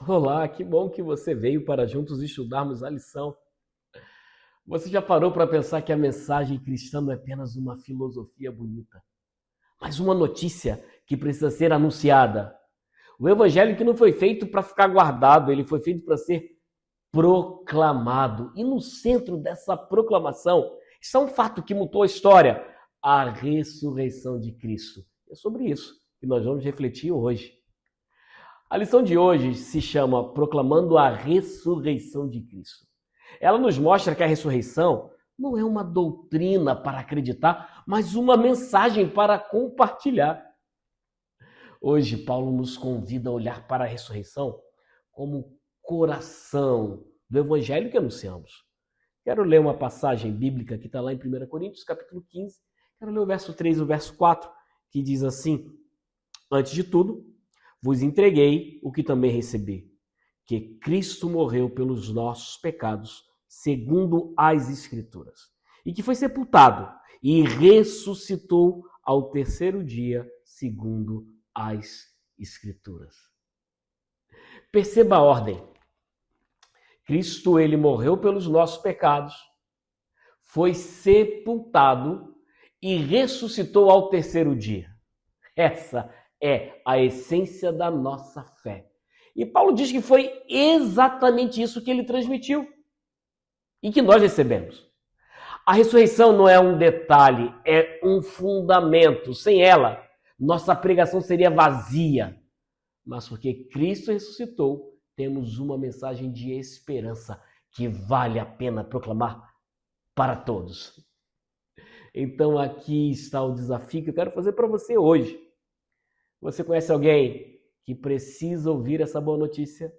Olá, que bom que você veio para juntos estudarmos a lição. Você já parou para pensar que a mensagem cristã não é apenas uma filosofia bonita, mas uma notícia que precisa ser anunciada? O evangelho que não foi feito para ficar guardado, ele foi feito para ser proclamado. E no centro dessa proclamação está um fato que mudou a história: a ressurreição de Cristo. É sobre isso que nós vamos refletir hoje. A lição de hoje se chama Proclamando a Ressurreição de Cristo. Ela nos mostra que a ressurreição não é uma doutrina para acreditar, mas uma mensagem para compartilhar. Hoje, Paulo nos convida a olhar para a ressurreição como coração do evangelho que anunciamos. Quero ler uma passagem bíblica que está lá em 1 Coríntios, capítulo 15. Quero ler o verso 3 e o verso 4, que diz assim: Antes de tudo, vos entreguei o que também recebi, que Cristo morreu pelos nossos pecados, segundo as Escrituras, e que foi sepultado e ressuscitou ao terceiro dia, segundo as Escrituras. Perceba a ordem. Cristo, ele morreu pelos nossos pecados, foi sepultado e ressuscitou ao terceiro dia. Essa é a essência da nossa fé. E Paulo diz que foi exatamente isso que ele transmitiu e que nós recebemos. A ressurreição não é um detalhe, é um fundamento. Sem ela, nossa pregação seria vazia. Mas porque Cristo ressuscitou, temos uma mensagem de esperança que vale a pena proclamar para todos. Então aqui está o desafio que eu quero fazer para você hoje. Você conhece alguém que precisa ouvir essa boa notícia?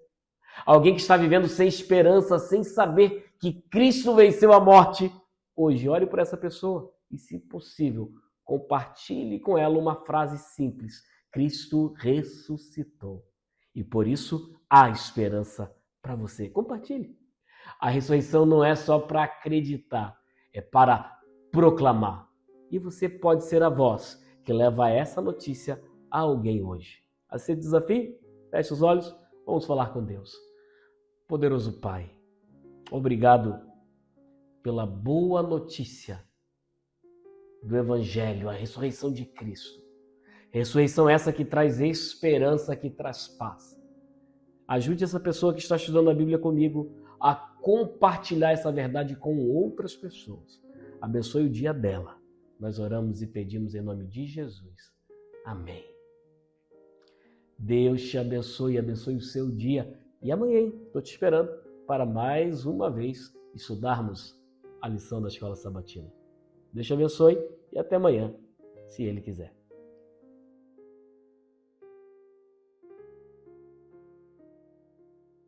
Alguém que está vivendo sem esperança, sem saber que Cristo venceu a morte? Hoje, olhe para essa pessoa e, se possível, compartilhe com ela uma frase simples: Cristo ressuscitou. E por isso há esperança para você. Compartilhe. A ressurreição não é só para acreditar, é para proclamar. E você pode ser a voz que leva essa notícia a alguém hoje. Aceite o desafio? Feche os olhos, vamos falar com Deus. Poderoso Pai, obrigado pela boa notícia do Evangelho, a ressurreição de Cristo. Ressurreição essa que traz esperança, que traz paz. Ajude essa pessoa que está estudando a Bíblia comigo a compartilhar essa verdade com outras pessoas. Abençoe o dia dela. Nós oramos e pedimos em nome de Jesus. Amém. Deus te abençoe, abençoe o seu dia. E amanhã estou te esperando para mais uma vez estudarmos a lição da Escola Sabatina. Deus te abençoe e até amanhã, se Ele quiser.